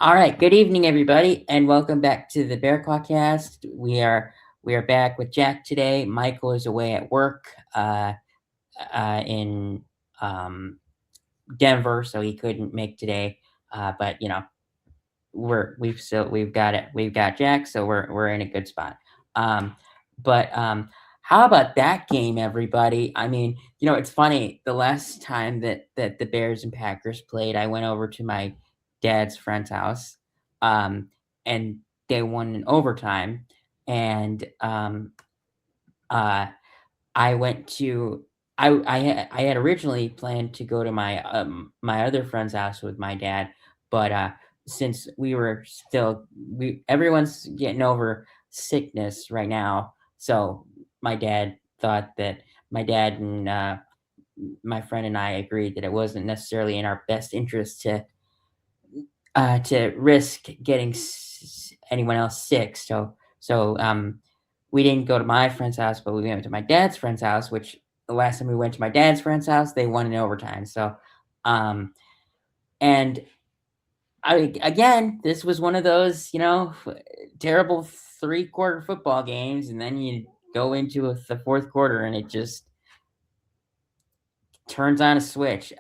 All right. Good evening, everybody, and welcome back to the Bear Claw Cast. We are back with Jack today. Michael is away at work in um, Denver, so he couldn't make today. But we've got it. We've got Jack, so we're in a good spot. Um, but how about that game, everybody? I mean, it's funny. The last time that the Bears and Packers played, I went over to my dad's friend's house, um, and they won in overtime. And uh, I went to I had originally planned to go to my other friend's house with my dad, but since we everyone's getting over sickness right now, so my dad thought that my dad and my friend and I agreed that it wasn't necessarily in our best interest to risk getting anyone else sick. So we didn't go to my friend's house, but we went to my dad's friend's house. Which the last time we went to my dad's friend's house, they won in overtime. Um, and again, this was one of those terrible three-quarter football games, and then you go into the fourth quarter, and it just turns on a switch.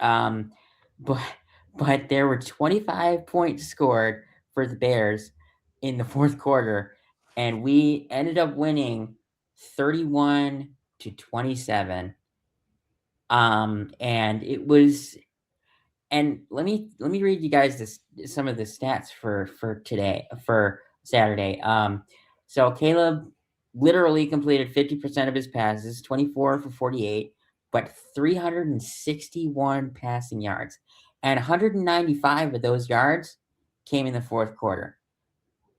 But there were 25 points scored for the Bears in the fourth quarter, and we ended up winning 31-27. And it was and let me read you guys some of the stats for Saturday. So Caleb literally completed 50% of his passes, 24 for 48, but 361 passing yards, and 195 of those yards came in the fourth quarter.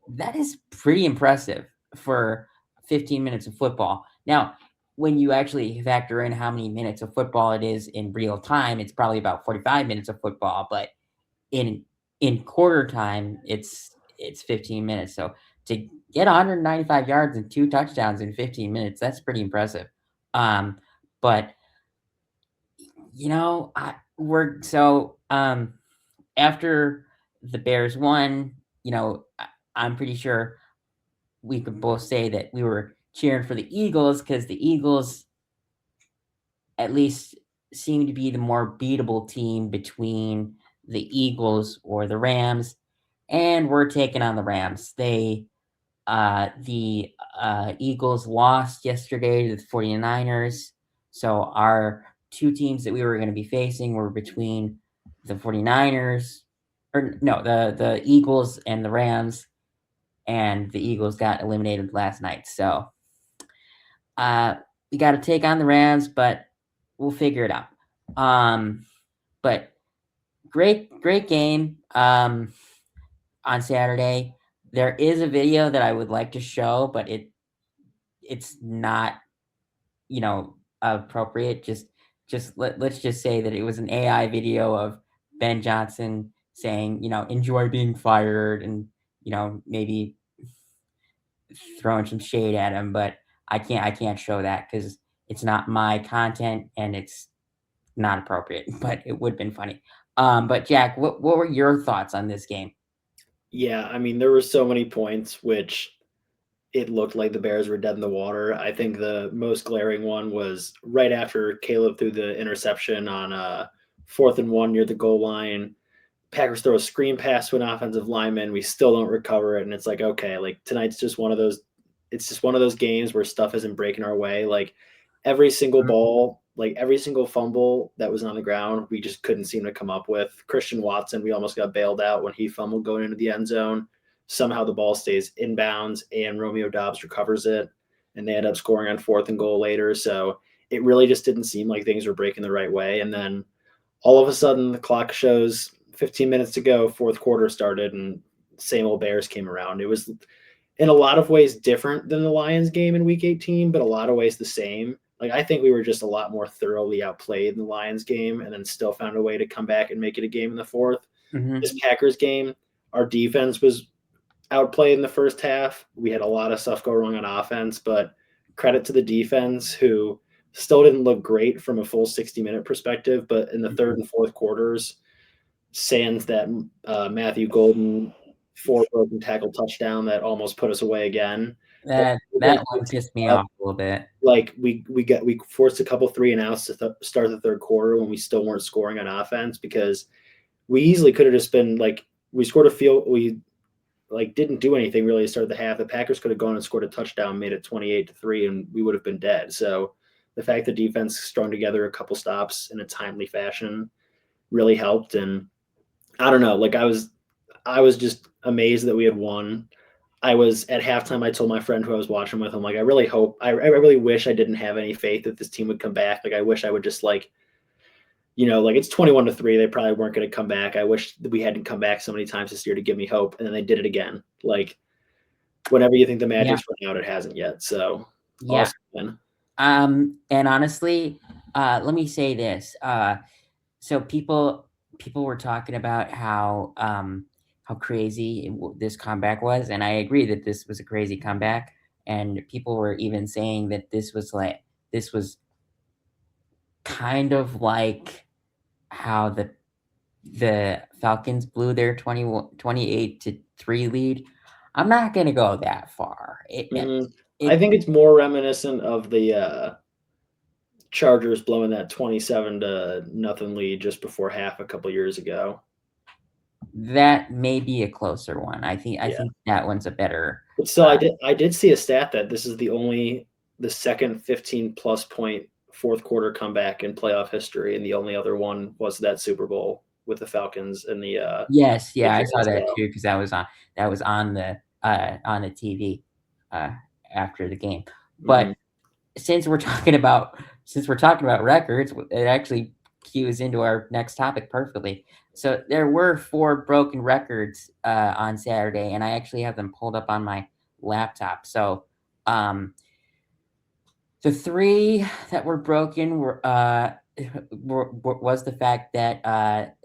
That is pretty impressive for 15 minutes of football. Now, when you actually factor in how many minutes of football it is in real time, it's probably about 45 minutes of football, but in quarter time, it's 15 minutes. So to get 195 yards and two touchdowns in 15 minutes, that's pretty impressive. But I we're so after the Bears won, I'm pretty sure we could both say that we were cheering for the Eagles because the Eagles at least seem to be the more beatable team between the Eagles or the Rams, and we're taking on the Rams. The Eagles lost yesterday to the 49ers, so our two teams that we were going to be facing were between the 49ers, or no, the Eagles and the Rams, and the Eagles got eliminated last night. So uh, we got to take on the Rams, but we'll figure it out. But great game on Saturday. There is a video that I would like to show, but it's not appropriate. Let's just say that it was an AI video of Ben Johnson saying enjoy being fired, and maybe throwing some shade at him, but I can't show that because it's not my content and it's not appropriate. But it would have been funny. But Jack, what were your thoughts on this game? Yeah, I mean, there were so many points which it looked like the Bears were dead in the water. I think the most glaring one was right after Caleb threw the interception on 4th and 1 near the goal line. Packers throw a screen pass to an offensive lineman. We still don't recover it, and it's like, okay, like tonight's just one of those. It's just one of those games where stuff isn't breaking our way. Like every single ball, like every single fumble that was on the ground, we just couldn't seem to come up with. Christian Watson, we almost got bailed out when he fumbled going into the end zone. Somehow the ball stays inbounds and Romeo Doubs recovers it, and they end up scoring on 4th and goal later. So it really just didn't seem like things were breaking the right way. And then all of a sudden the clock shows 15 minutes to go, fourth quarter started, and same old Bears came around. It was in a lot of ways different than the Lions game in week 18, but a lot of ways the same. Like I think we were just a lot more thoroughly outplayed in the Lions game and then still found a way to come back and make it a game in the fourth. Mm-hmm. This Packers game, our defense was outplayed in the first half. We had a lot of stuff go wrong on offense, but credit to the defense who still didn't look great from a full 60-minute perspective, but in the third and fourth quarters, sans that Matthew Golden 4 broken tackle touchdown that almost put us away again. But That one pissed me off a little bit. like we forced a couple 3 and outs to start the third quarter when we still weren't scoring on offense, because we easily could have just been like, we scored a field, we like didn't do anything really to start the half. The Packers could have gone and scored a touchdown, made it 28-3, and we would have been dead. So the fact that defense strung together a couple stops in a timely fashion really helped. And I don't know, like I was just amazed that we had won. I was at halftime. I told my friend who I was watching with, I'm like, I really hope, I really wish I didn't have any faith that this team would come back. Like, I wish I would just like, like it's 21-3. They probably weren't going to come back. I wish that we hadn't come back so many times this year to give me hope. And then they did it again. Like, whenever you think the Yeah, magic's run out, it hasn't yet. So yeah. awesome. And honestly, let me say this. So people were talking about how crazy this comeback was, and I agree that this was a crazy comeback. And people were even saying that this was kind of like how the Falcons blew their 28-3 lead. I'm not gonna go that far. I It think it's more reminiscent of the Chargers blowing that 27-0 lead just before half a couple years ago. That may be a closer one. I Yeah. think that one's a better. But still, I did see a stat that this is the second 15-plus point fourth quarter comeback in playoff history, and the only other one was that Super Bowl with the Falcons and Yes, the yeah, I saw Jazz. that So, too because that was on the TV, uh, after the game. But mhm. since we're talking about records, it actually cues into our next topic perfectly. So there were 4 broken records, on Saturday, and I actually have them pulled up on my laptop. So, the 3 that were broken was the fact that,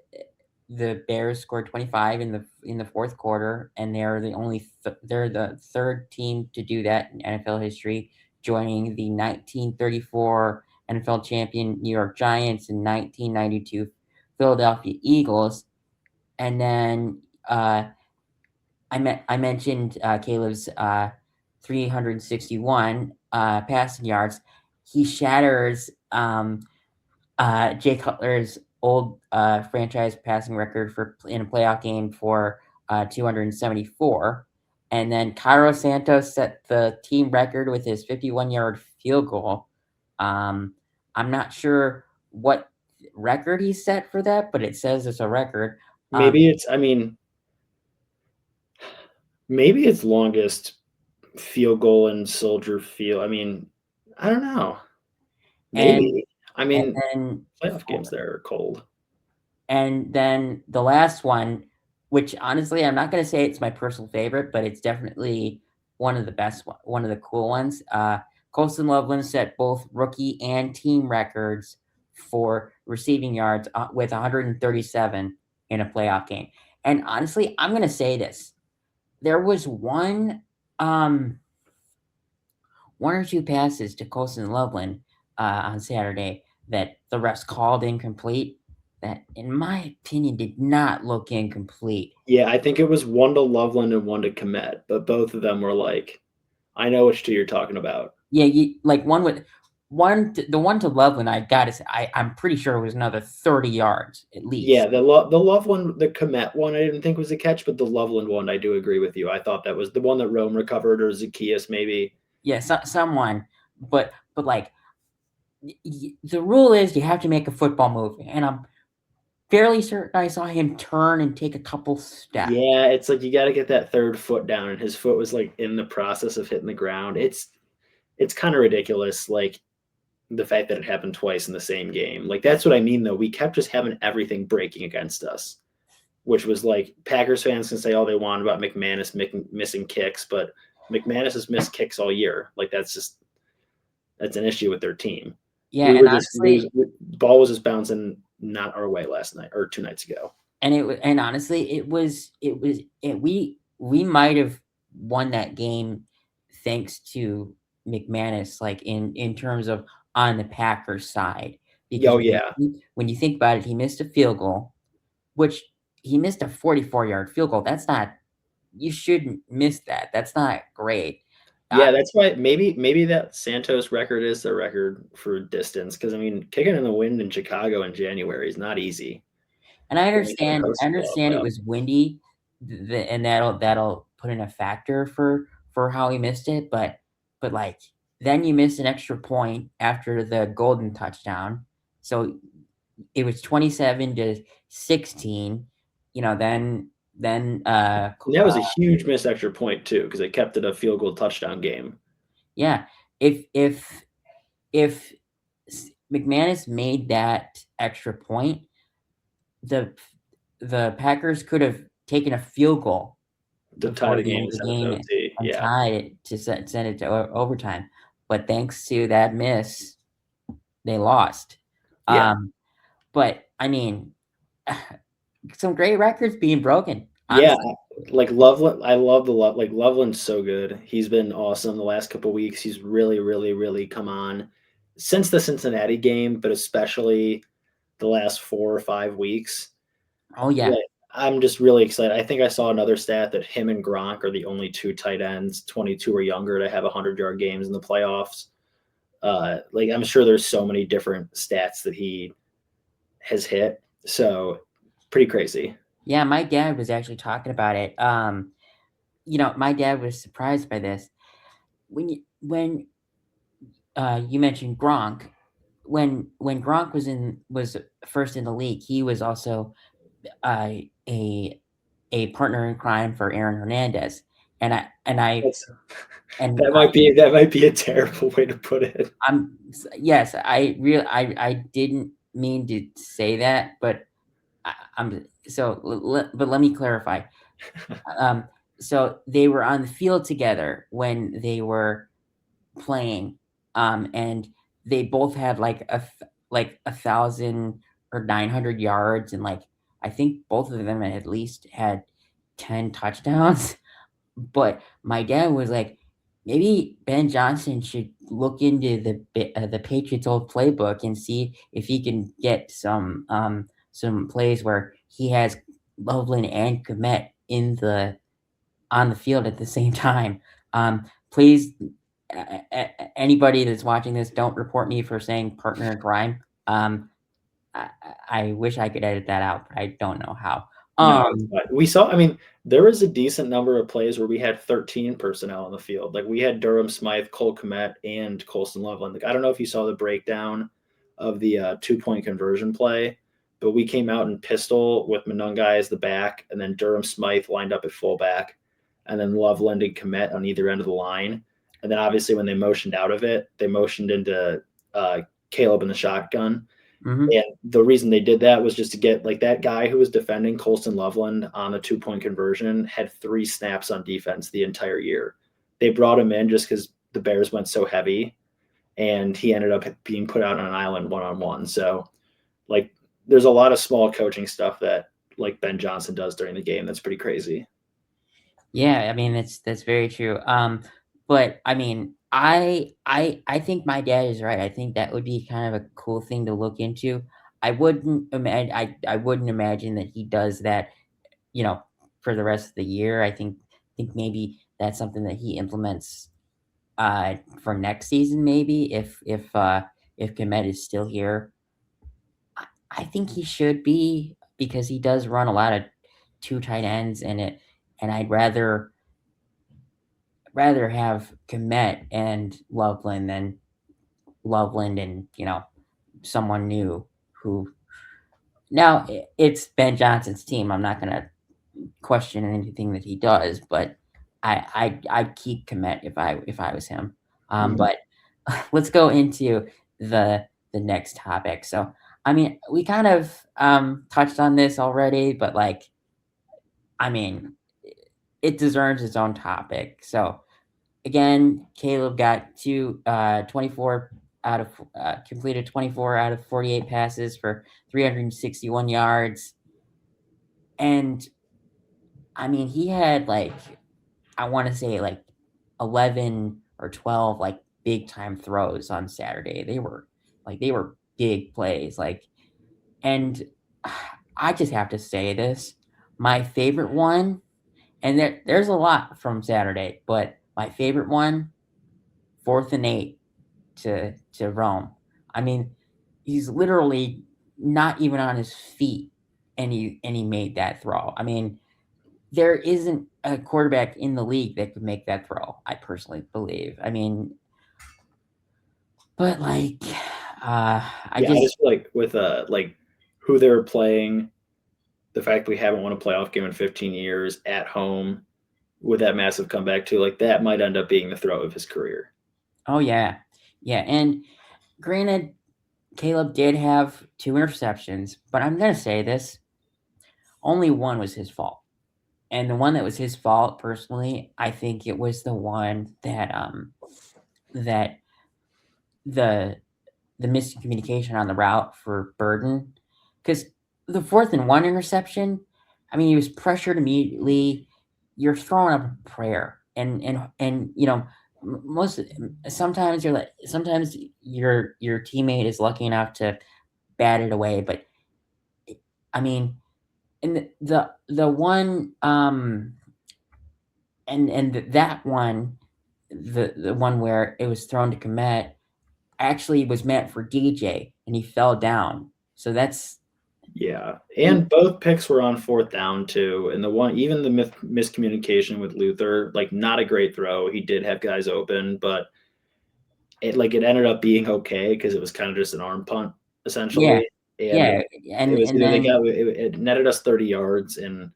the Bears scored 25 in the fourth quarter, and they're the 3rd team to do that in NFL history, joining the 1934 NFL champion New York Giants and 1992 Philadelphia Eagles. And then, I mentioned, Caleb's, 361, passing yards. He shatters, Jay Cutler's old, franchise passing record in a playoff game for, 274. And then Cairo Santos set the team record with his 51-yard field goal. I'm not sure what record he set for that, but it says it's a record. Maybe it's, I mean, maybe it's longest field goal in Soldier Field. I mean, I don't know. And Maybe. I and mean, then playoff games there are cold. And then the last one, which honestly, I'm not gonna say it's my personal favorite, but it's definitely one of the cool ones. Colston Loveland set both rookie and team records for receiving yards, with 137 in a playoff game. And honestly, I'm gonna say this. There was um, 1 or 2 passes to Colston Loveland, on Saturday that the refs called incomplete that, in my opinion, did not look incomplete. Yeah, I think it was one to Loveland and one to Komet, but both of them were like, I know which two you're talking about. Yeah, like the one to Loveland, I gotta say, I'm pretty sure it was another 30 yards at Yeah, least. the Loveland, the Komet one, I didn't think was a catch, but the Loveland one, I do agree with you. I thought that was the one that Rome recovered, or Zacchaeus maybe. Yeah, someone, but like the rule is you have to make a football move, and I'm fairly certain I saw him turn and take a couple steps. Yeah, it's like you got to get that third foot down, and his foot was like in the process of hitting the ground. It's kind of ridiculous, like the fact that it happened twice in the same game. Like that's what I mean, though. We kept just having everything breaking against us, which was like Packers fans can say all they want about McManus missing kicks, but McManus has missed kicks all year. Like that's an issue with their team. Yeah, We and were just honestly, ball was just bouncing not our way last night or 2 nights ago. and honestly, we might have won that game thanks to McManus, like in terms of on the Packers side, because Oh yeah, when you think about it, he missed a field goal, which he missed a 44-yard field goal. That's not you shouldn't miss that. That's not great. Yeah, that's why maybe that Santos record is the record for distance because I mean, kicking in the wind in Chicago in January is not easy And when we haven't I hosted a understand it playoff. was windy, and that'll put in a factor for how he missed it, but, like, then you missed an extra point after the golden touchdown, so it was 27-16, then, And that was a huge missed extra point too because they kept it a field goal touchdown game. yeah, if McManus made that extra point, the the Packers could have taken a field goal To tie before the the game end and of the send it to game OT. and Yeah, tie it to send it to overtime. But thanks to that miss, they lost. yeah, But I mean, some great records being broken, yeah. honestly. Like Loveland, I love the love. Like Loveland's so good. He's been awesome the last couple weeks. He's really, really, really come on since the Cincinnati game, but especially the last 4 or 5 weeks. Oh yeah, Like, I'm just really excited. I think I saw another stat that him and Gronk are the only two tight ends, 22 or younger, to have 100-yard games in the playoffs. Like I'm sure there's so many different stats that he has hit. So pretty crazy. yeah. My dad was actually talking about it. My dad was surprised by this when you mentioned Gronk. When Gronk was first in the league, he was also uh, a a partner in crime for Aaron Hernandez, and I and I That's and that might be a terrible way to put it. yes, I didn't mean to say that, but I'm so but let me clarify. Um, so they were on the field together when they were playing, and they both had like 1,000 or 900 yards, and like I think both of them at least had 10 touchdowns. But my dad was like, maybe Ben Johnson should look into the Patriots old playbook and see if he can get some plays where he has Loveland and Komet in the on the field at the same time. Please, anybody that's watching this, don't report me for saying partner in crime. I, I wish I could edit that out, but I don't know how. No, it's Um, fine. We saw. I mean, there was a decent number of plays where we had 13 personnel on the field. Like we had Durham Smythe, Cole Kmet, and Colston Loveland. Like I don't know if you saw the breakdown of the 2 point conversion play, but we came out in pistol with Monungai as the back, and then Durham Smythe lined up at fullback, and then Loveland and Kmet on either end of the line. And then obviously when they motioned out of it, they motioned into Caleb in the shotgun. mhm. And the reason they did that was just to get like that guy who was defending Colston Loveland on the 2 point conversion had 3 snaps on defense the entire year. They brought him in just because the Bears went so heavy, and he ended up being put out on an island 1-on-1. So, like, there's a lot of small coaching stuff that like Ben Johnson does during the game that's pretty crazy. Yeah, I mean, that's very true. But I mean, I think my dad is right. I think that would be kind of a cool thing to look into. I wouldn't imagine that he does that, you know, for the rest of the year. I think maybe that's something that he implements for next season, maybe if Komet is still here. I think he should be because he does run a lot of two tight ends and I'd rather have Komet and Loveland than Loveland and, someone new who now it's Ben Johnson's team. I'm not gonna question anything that he does, but I'd keep Komet if I was him. Mhm. But let's go into the next topic. So, I mean, we kind of touched on this already, but like, I mean, it deserves its own topic. So, again, Caleb got 24 completed 24 out of 48 passes for 361 yards. And I mean, he had like, I want to say like 11 or 12 like big time throws on Saturday. They were big plays. And I just have to say this. My favorite one And there's a lot from Saturday, but my favorite one, 4th and 8 to Rome. I mean, he's literally not even on his feet, and he made that throw. I mean, there isn't a quarterback in the league that could make that throw. I personally believe. I mean, but like, I Yeah, I just just feel like with like who they were playing, the fact we haven't won a playoff game in 15 years at home with that massive comeback too, like that might end up being the throw of his career. oh yeah, yeah. And granted, Caleb did have 2 interceptions, but I'm gonna say this: only one was his fault. And the one that was his fault, personally, I think it was the one that the the miscommunication on the route for Burden, because the 4th and 1 interception, I mean, he was pressured immediately. You're throwing up a prayer, and most sometimes your teammate is lucky enough to bat it away, but I mean, and the one and that one, the one where it was thrown to Komet, actually was meant for DJ, and he fell down. So that's Yeah, he, and both picks were on fourth down too. And the one, even the miscommunication with Luther, like not a great throw. He did have guys open, but it ended up being okay because it was kind of just an arm punt yeah, essentially, and yeah, it was and either they then got it netted us 30 yards, and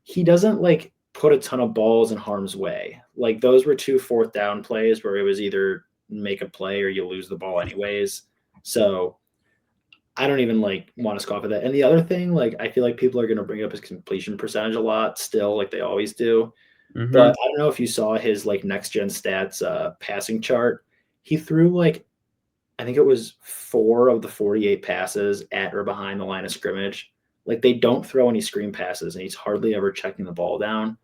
he doesn't like put a ton of balls in harm's way. Like those were two fourth down plays where it was either make a play or you lose the ball anyways. So I don't even like want to scoff at that. And the other thing, like I feel like people are going to bring up his completion percentage a lot still, like they always do. But mhm, I don't know if you saw his like next gen stats passing chart. He threw like I think it was 4 of the 48 passes at or behind the line of scrimmage. Like they don't throw any screen passes, and he's hardly ever checking the ball down.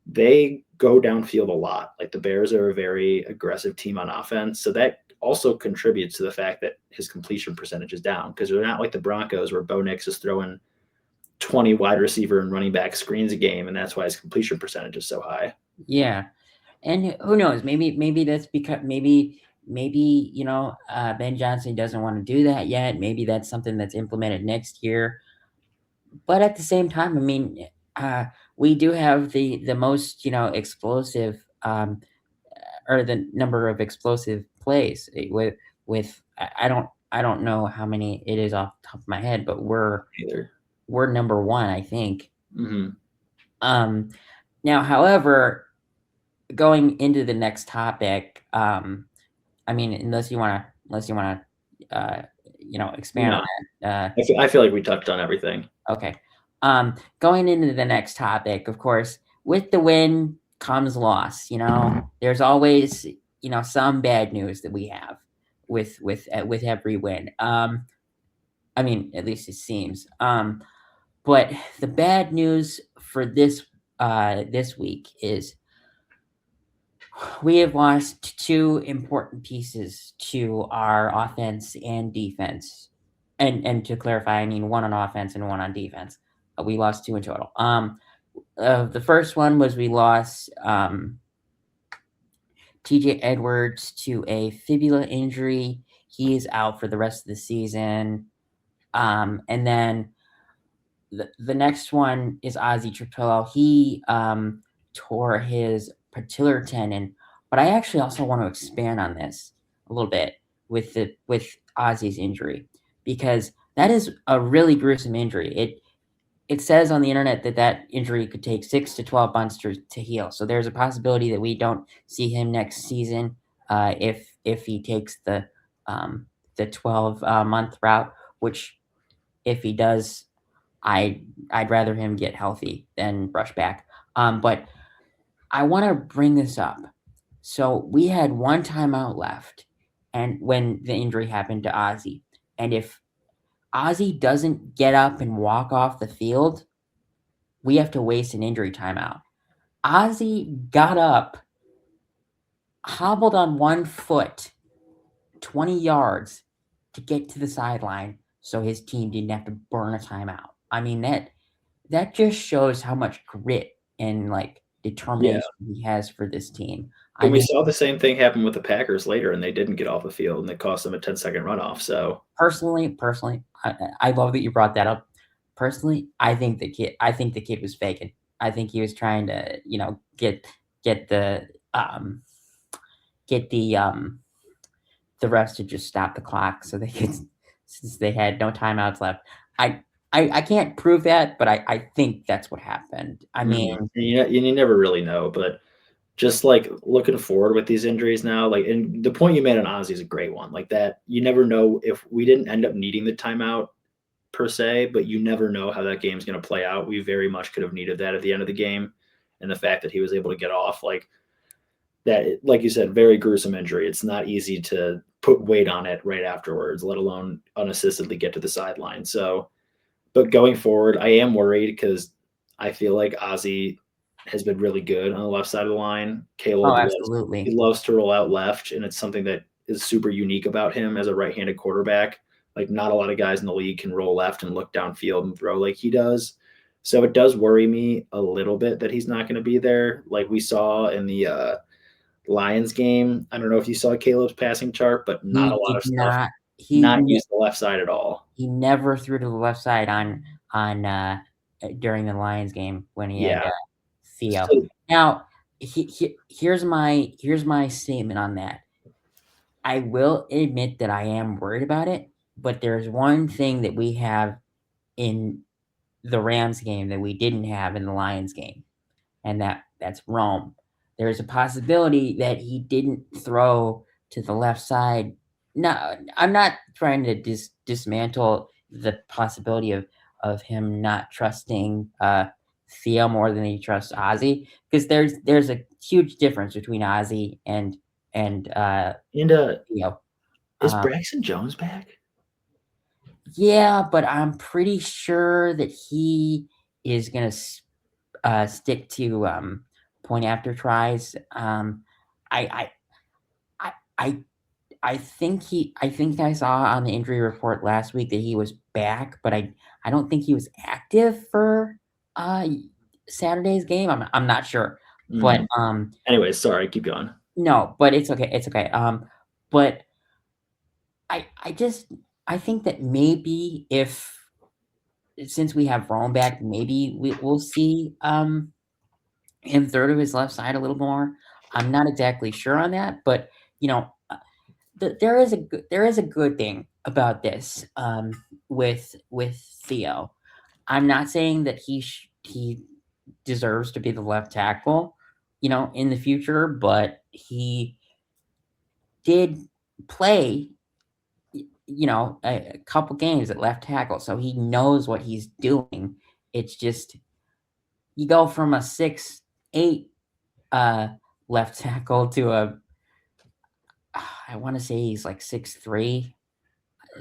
They go downfield a lot. Like the Bears are a very aggressive team on offense. So that also contributes to the fact that his completion percentage is down because they're not like the Broncos where Bo Nix is throwing 20 wide receiver and running back screens a game, and that's why his completion percentage is so high. yeah. And who knows? Maybe that's because maybe Ben Johnson doesn't want to do that yet. Maybe that's something that's implemented next year. But at the same time, I mean, we do have the most explosive or the number of explosive plays with I don't know how many it is off the top of my head, but Either. we're number one, I think. Mm-hmm. Um, Now, however, going into the next topic, I mean, unless you wanna, uh, expand on No, that. I feel like we touched on everything. Okay. Going into the next topic, of course, with the win comes loss. There's always some bad news that we have with every win. I mean, at least it seems. But the bad news for this week is we have lost two important pieces to our offense and defense. And to clarify, I mean one on offense and one on defense. We lost two in total. The first one was we lost TJ Edwards to a fibula injury. He is out for the rest of the season. And then the next one is Ozzy Trapillo. He tore his patellar tendon, but I actually also want to expand on this a little bit with Ozzy's injury because that is a really gruesome injury. It says on the internet that injury could take 6 to 12 months to heal. So there's a possibility that we don't see him next season if he takes the 12 month route, which if he does, I'd rather him get healthy than rush back. But I want to bring this up. So we had one timeout left, and when the injury happened to Ozzy, and if Ozzy doesn't get up and walk off the field, we have to waste an injury timeout. Ozzy got up, hobbled on one foot, 20 yards to get to the sideline, so his team didn't have to burn a timeout. I mean that just shows how much grit and like Yeah. determination he has for this team. I And we mean, saw the same thing happen with the Packers later, and they didn't get off the field, and it cost them a 10-second runoff. So personally, I love that you brought that up. Personally, I think the kid was faking. I think he was trying to, get the um get the refs to just stop the clock so they could since they had no timeouts left. I I can't prove that, but I think that's what happened. I mean, you never really know, but just like looking forward with these injuries now, like, and the point you made on Ozzy is a great one. Like that, you never know if we didn't end up needing the timeout per se, but you never know how that game's going to play out. We very much could have needed that at the end of the game, and the fact that he was able to get off like that, like you said, very gruesome injury. It's not easy to put weight on it right afterwards, let alone unassistedly get to the sideline. So, but going forward, I am worried because I feel like Ozzy has been really good on the left side of the line. oh, Caleb loves he absolutely. loves to roll out left, and it's something that is super unique about him as a right-handed quarterback. Like not a lot of guys in the league can roll left and look downfield and throw like he does. So it does worry me a little bit that he's not going to be there, like we saw in the Lions game. I don't know if you saw Caleb's passing chart, but not a He lot did of stuff. not Not use the left side at all. he never threw to the left side on during the Lions game when he had Yeah. Theo. So Now, here's my statement on that. I will admit that I am worried about it, but there's one thing that we have in the Rams game that we didn't have in the Lions game, and that's Rome. There's a possibility that he didn't throw to the left side. No, I'm not trying to dismantle the possibility of him not trusting Theo more than he trusts Ozzy, because there's a huge difference between Ozzy and and Theo. is Um, Braxton Jones back? yeah, but I'm pretty sure that he is gonna stick to point after tries. I I I I think I saw on the injury report last week that he was back, but I don't think he was active for Saturday's game. I'm not sure, but Mm. Anyways, sorry, keep going. no, but it's okay. It's okay. But I just I think that maybe if since we have Rome back, maybe we'll see him throw to his left side a little more. I'm not exactly sure on that, but you know, there is a good thing about this with Theo. I'm not saying that he deserves to be the left tackle, in the future, but he did play, a couple games at left tackle, so he knows what he's doing. It's just you go from a 6'8" uh, left tackle to I want to say he's like 6'3".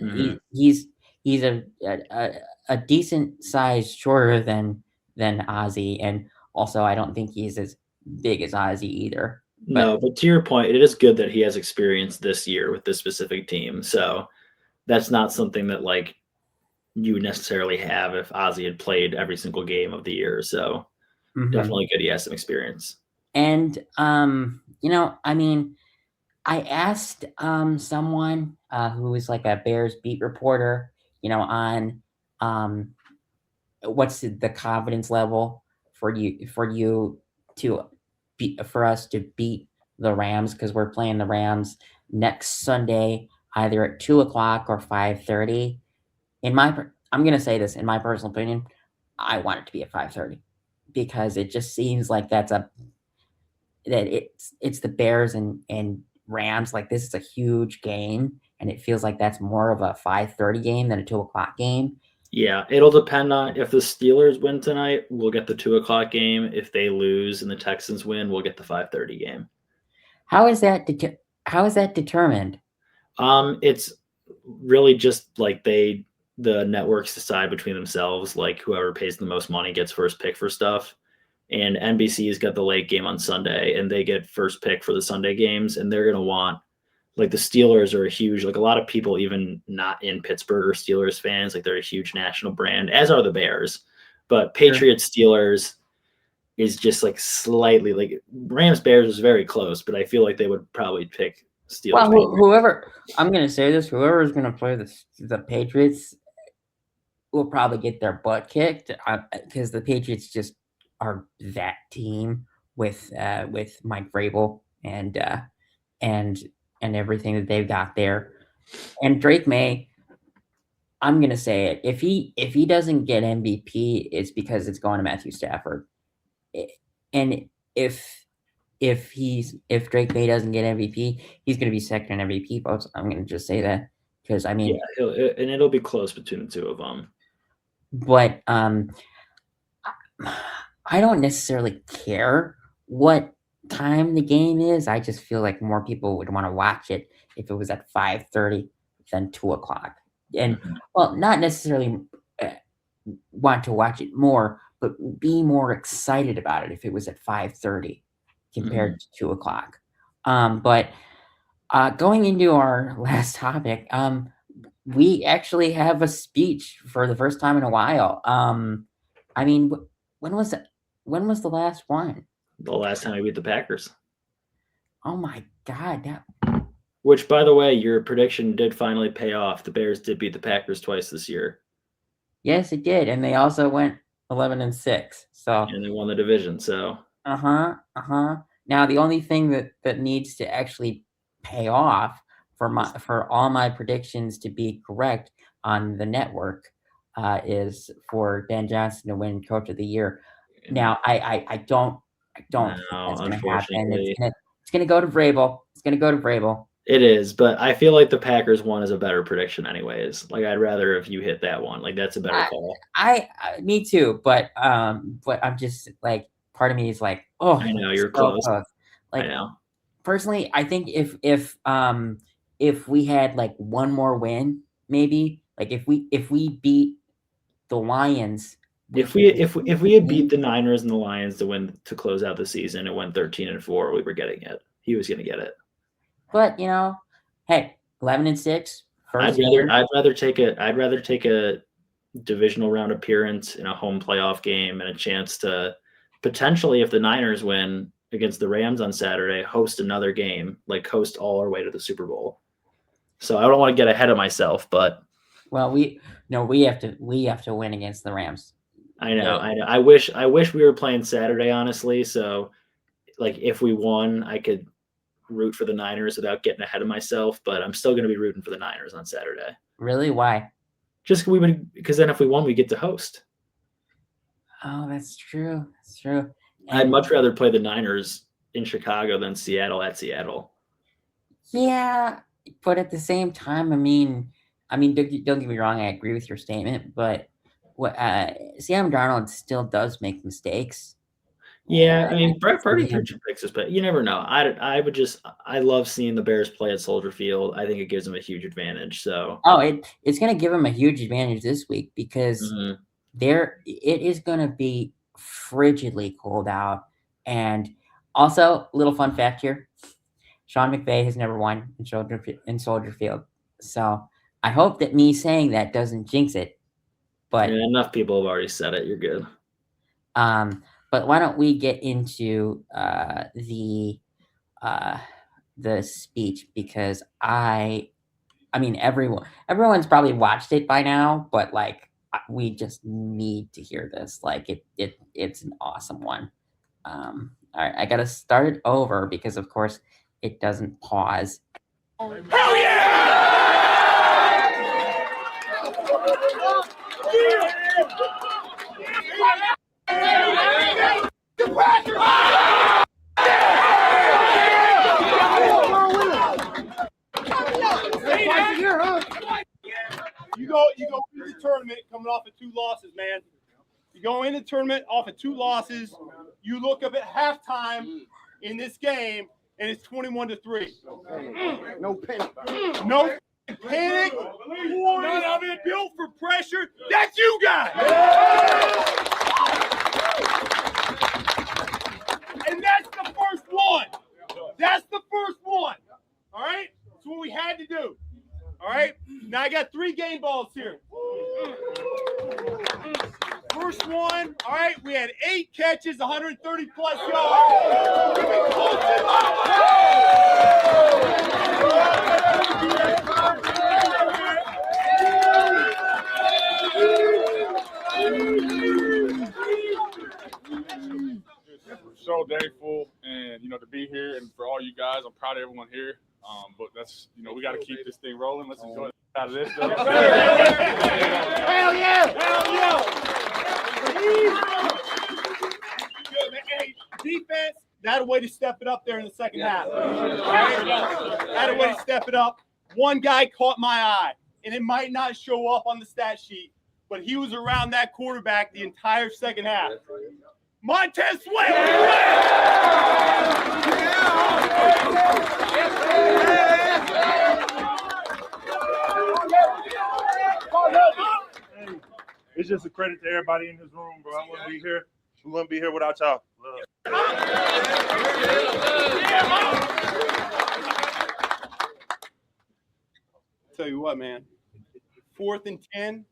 Mm. He's a decent size shorter than Ozzy, and also I don't think he's as big as Ozzy either. But No, but to your point, it is good that he has experience this year with this specific team. So that's not something that like you would necessarily have if Ozzy had played every single game of the year. So mhm. definitely good he has some experience. And I mean, I asked someone who is like a Bears beat reporter, on um what's the confidence level for you to for us to beat the Rams, because we're playing the Rams next Sunday either at 2 o'clock or 5:30. I'm gonna say this in my personal opinion, I want it to be at 5:30 because it just seems like it's the Bears and Rams. Like this is a huge game, and it feels like that's more of a 5:30 game than a 2 o'clock game. Yeah, it'll depend on if the Steelers win tonight, we'll get the 2 o'clock game. If they lose and the Texans win, we'll get the 5:30 game. How is that determined? It's really just like the networks decide between themselves, like whoever pays the most money gets first pick for stuff. And NBC's got the late game on Sunday, and they get first pick for the Sunday games, and they're gonna want like the Steelers are a huge, like a lot of people even not in Pittsburgh are Steelers fans, like they're a huge national brand, as are the Bears. But Sure. Patriots, Steelers, is just like slightly like Rams Bears was very close, but I feel like they would probably pick Steelers. Well, whoever I'm going to say this, whoever is going to play the Patriots will probably get their butt kicked because the Patriots just are that team with Mike Vrabel and everything that they've got there. And Drake May, I'm gonna say it. If he doesn't get MVP, it's because it's going to Matthew Stafford. And if Drake May doesn't get MVP, he's gonna be second in MVP votes. I'm gonna just say that because I mean, yeah, and it'll be close between the two of them. But I don't necessarily care what time the game is. I just feel like more people would want to watch it if it was at 5:30 than 2:00. And well, not necessarily want to watch it more, but be more excited about it if it was at 5:30 compared to 2:00. But going into our last topic, we actually have a speech for the first time in a while. I mean, when was it? When was the last one? The last time we beat the Packers. Oh my God! Which, by the way, your prediction did finally pay off. The Bears did beat the Packers twice this year. Yes, it did, and they also went 11-6. So and they won the division. So Now the only thing that needs to actually pay off for all my predictions to be correct on the network is for Ben Johnson to win Coach of the Year. Now I don't think that's going to happen. It's gonna go to Vrabel. It's gonna go to Vrabel. It is, but I feel like the Packers one is a better prediction, anyways. Like I'd rather if you hit that one, like that's a better call. Me too, but I'm just like part of me is like, oh, I know you're so close. Like, I know. Personally, I think if we had like one more win, maybe like if we beat the Lions. If we had beat the Niners and the Lions to close out the season and went 13-4, we were getting it. He was going to get it. But hey, 11-6. I'd rather take a divisional round appearance in a home playoff game and a chance to potentially, if the Niners win against the Rams on Saturday, host another game, like host all our way to the Super Bowl. So I don't want to get ahead of myself, but we have to win against the Rams. I know. I wish we were playing Saturday, honestly. So like if we won, I could root for the Niners without getting ahead of myself, but I'm still going to be rooting for the Niners on Saturday. Really? Why? Just because then if we won, we get to host. Oh, that's true. That's true. I'd much rather play the Niners in Chicago than Seattle at Seattle. Yeah, but at the same time, I mean, don't get me wrong. I agree with your statement, but Sam Darnold still does make mistakes. Yeah, I mean, Brett Purdy fixes, but you never know. I love seeing the Bears play at Soldier Field. I think it gives them a huge advantage. So it's going to give them a huge advantage this week because it is going to be frigidly cold out. And also, little fun fact here: Sean McVay has never won in Soldier Field. So I hope that me saying that doesn't jinx it. But enough people have already said it. You're good. But why don't we get into the speech, because I mean everyone's probably watched it by now, but like we just need to hear this. Like it's an awesome one. All right, I gotta start it over because of course it doesn't pause. Hell yeah! You go into the tournament coming off of 2 losses, man. You go in the tournament off of 2 losses. You look up at halftime in this game, and it's 21-3. No panic. No panic. None of it. Built for pressure. That's you guys. And that's the first one. That's the first one. All right? That's what we had to do. All right? Now I got 3 game balls here. first one, all right, we had 8 catches, 130 plus yards. Give it Colton. So thankful, and to be here, and for all you guys, I'm proud of everyone here. But that's we got to keep this thing rolling. Let's enjoy the out of this. Hell yeah! Hell yeah! Good, man. Hey, defense, that a way to step it up there in the second half. That a way to step it up. One guy caught my eye, and it might not show up on the stat sheet, but he was around that quarterback the entire second half. Montez Sweat! It's just a credit to everybody in this room, bro. I wouldn't be here. We wouldn't be here without y'all. Tell you what, man. 4th and 10.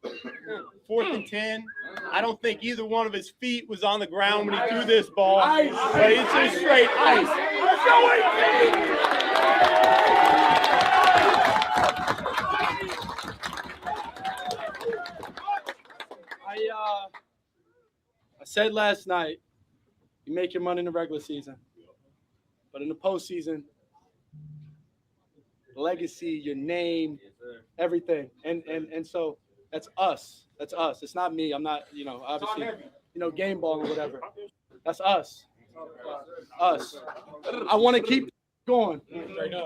4th and 10. I don't think either one of his feet was on the ground when he threw this ball. But it's just straight ice. Let's go, 18! I said last night, you make your money in the regular season, but in the postseason, legacy, your name, everything, and so that's us. That's us. It's not me. I'm not, obviously, game ball or whatever. That's us. Us. I want to keep going.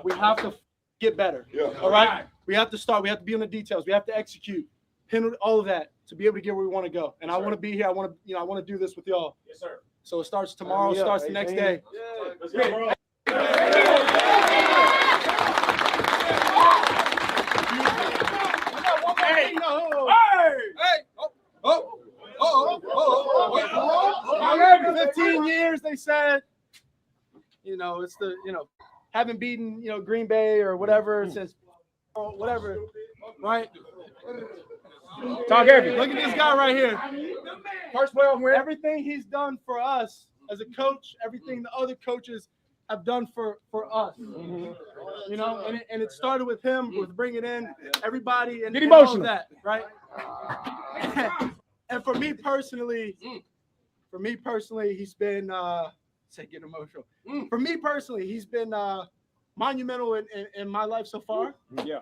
We have to get better. All right. We have to start. We have to be on the details. We have to execute. Pin all of that to be able to get where we want to go. And I want to be here. I want to, I want to do this with y'all. Yes, sir. So it starts tomorrow. Starts the next day. Let's go, bro. Hey! Hey! 15 years, they said. It's the, haven't beaten, Green Bay or whatever since whatever, right? Talk heavy. Look at this guy right here. First playoff win. Everything he's done for us as a coach, everything the other coaches have done for us. And it started with him, with bringing in everybody and all of that, right? And for me personally, he's been getting emotional. For me personally, he's been monumental in my life so far. Yeah.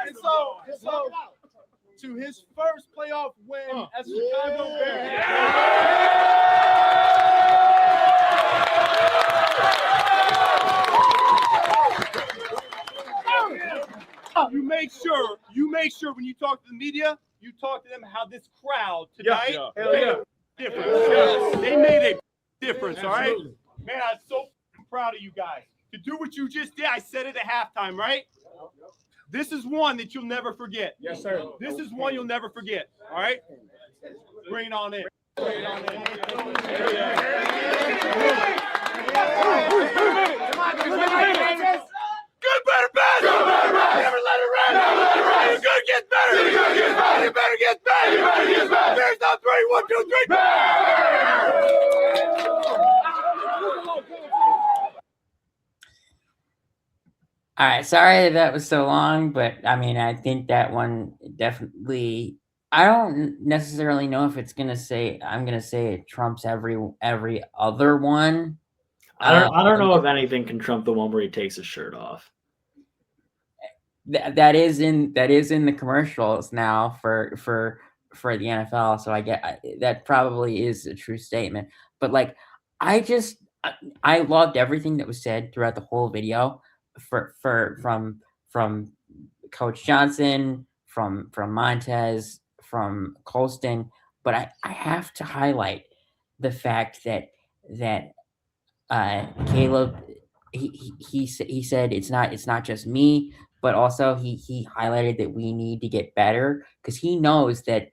And so to his first playoff win as a Chicago Bear. You make sure when you talk to the media, you talk to them how this crowd tonight difference. They made a difference, all right? Man, I'm so proud of you guys. To do what you just did, I said it at halftime, right? This is one that you'll never forget. Yes, sir. This is one you'll never forget, all right? Bring it on in. Bring it on in. Good, better, bad. Never let it run. You're good, get better. You better get better. There's no 3, 1, 2, 3. All right, sorry that was so long, but I mean, I think that one definitely. I don't necessarily know if it's gonna say. I'm gonna say it trumps every other one. I don't know if anything can trump the one where he takes his shirt off. That is in the commercials now for the NFL. So I get that probably is a true statement. But like, I loved everything that was said throughout the whole video from Coach Johnson, from Montez, from Colston. But I have to highlight the fact that Caleb he said it's not just me, but also he highlighted that we need to get better because he knows that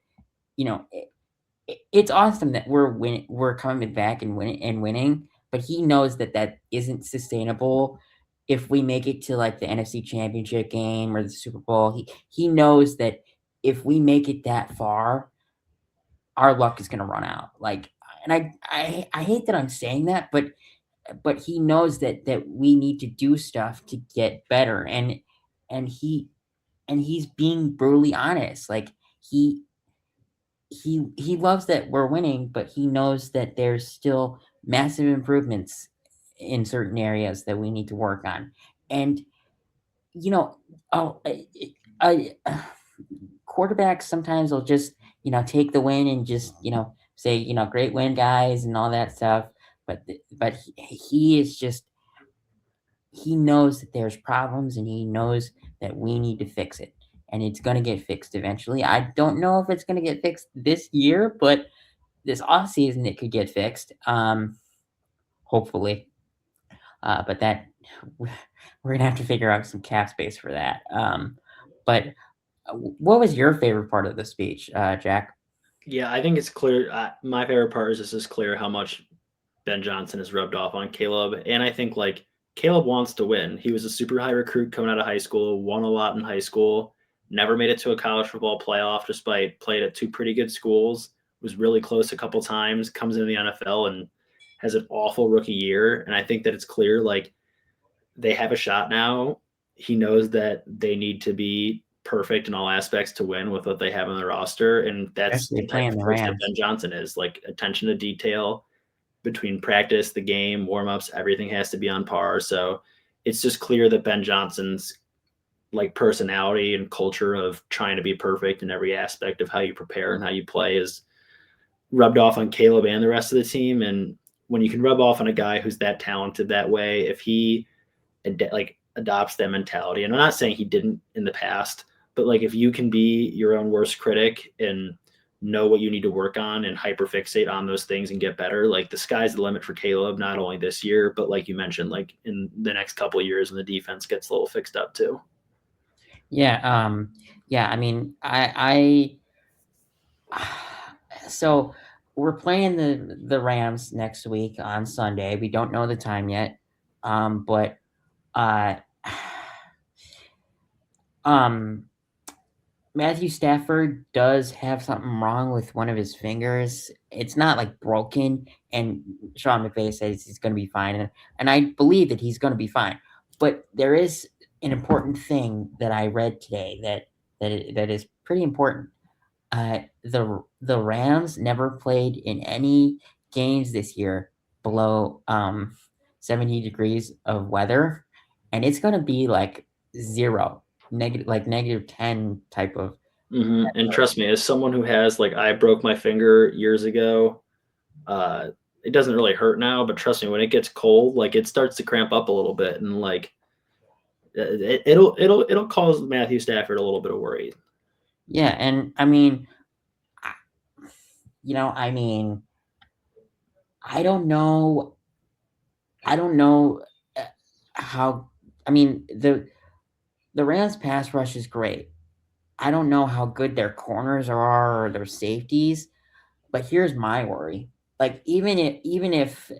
it's awesome that we're coming back and winning, but he knows that that isn't sustainable if we make it to like the NFC Championship game or the Super Bowl. He knows that if we make it that far, our luck is going to run out. Like, and I hate that I'm saying that, but he knows that we need to do stuff to get better, and he and he's being brutally honest. Like he loves that we're winning, but he knows that there's still massive improvements in certain areas that we need to work on. And you know, oh, quarterbacks sometimes will just take the win and just say great win guys and all that stuff. But he is just he knows that there's problems and he knows that we need to fix it. And it's going to get fixed eventually. I don't know if it's going to get fixed this year, but this off season it could get fixed. Hopefully. But that we're going to have to figure out some cap space for that. But what was your favorite part of the speech, Jack? Yeah, I think it's clear. My favorite part is just clear how much Ben Johnson has rubbed off on Caleb. And I think like Caleb wants to win. He was a super high recruit coming out of high school, won a lot in high school, never made it to a college football playoff despite played at two pretty good schools, was really close a couple times, comes into the NFL and has an awful rookie year. And I think that it's clear like they have a shot now. He knows that they need to be perfect in all aspects to win with what they have on the roster. And that's Especially the playing type the of person that Rams. Ben Johnson is, like attention to detail between practice, the game, warm-ups, everything has to be on par. So it's just clear that Ben Johnson's like personality and culture of trying to be perfect in every aspect of how you prepare and how you play is rubbed off on Caleb and the rest of the team. And when you can rub off on a guy who's that talented that way, if he adopts that mentality, and I'm not saying he didn't in the past, but like if you can be your own worst critic and know what you need to work on and hyperfixate on those things and get better, like the sky's the limit for Caleb, not only this year, but like you mentioned, like in the next couple of years when the defense gets a little fixed up too. Yeah, yeah, I mean, I so we're playing the Rams next week on Sunday. We don't know the time yet. But uh Matthew Stafford does have something wrong with one of his fingers. It's not like broken, and Sean McVay says he's going to be fine, and I believe that he's going to be fine. But there is an important thing that I read today that is pretty important. The Rams never played in any games this year below 70 degrees of weather, and it's going to be like -10 type of. And trust me, as someone who has like, I broke my finger years ago, it doesn't really hurt now, but trust me, when it gets cold, like it starts to cramp up a little bit, and like it'll cause Matthew Stafford a little bit of worry. Yeah, and I mean, I mean, I don't know how. I mean, the Rams pass rush is great. I don't know how good their corners are or their safeties, but here's my worry. Like even if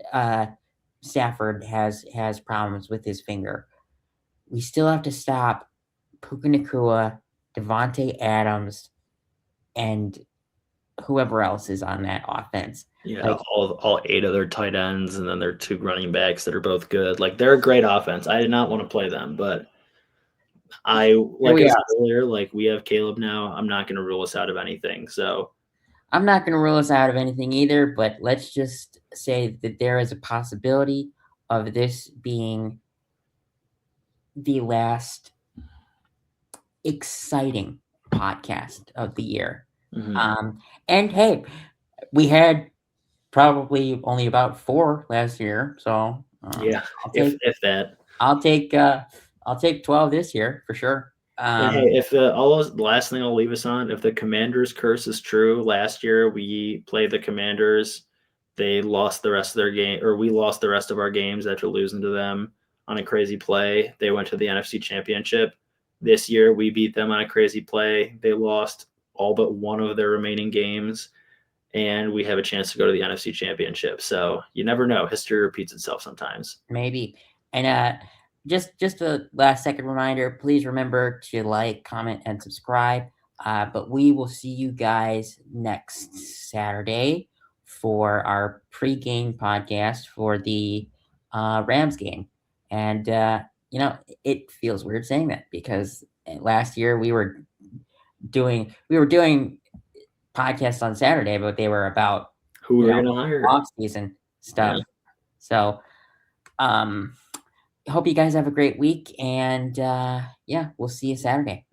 Stafford has problems with his finger, we still have to stop Puka Nacua, Devontae Adams, and whoever else is on that offense. Yeah, Like, all 8 of their tight ends, and then their 2 running backs that are both good. Like they're a great offense. I did not want to play them, but I said earlier, like we have Caleb now. I'm not going to rule us out of anything. So I'm not going to rule us out of anything either, but let's just say that there is a possibility of this being the last exciting podcast of the year. And hey, we had probably only about 4 last year, so yeah, if that, I'll take 12 this year for sure. And hey, if the last thing I'll leave us on, if the Commanders curse is true, last year we played the Commanders, they lost the rest of their game, or we lost the rest of our games after losing to them on a crazy play. They went to the NFC Championship. This year we beat them on a crazy play. They lost all but one of their remaining games. and we have a chance to go to the NFC Championship. So you never know. History repeats itself sometimes. Maybe. And just a last second reminder, please remember to like, comment, and subscribe. But we will see you guys next Saturday for our pregame podcast for the Rams game. And it feels weird saying that because last year we were doing podcasts on Saturday, but they were about Who we're going to hire. off-season stuff. Yeah. So hope you guys have a great week, and we'll see you Saturday.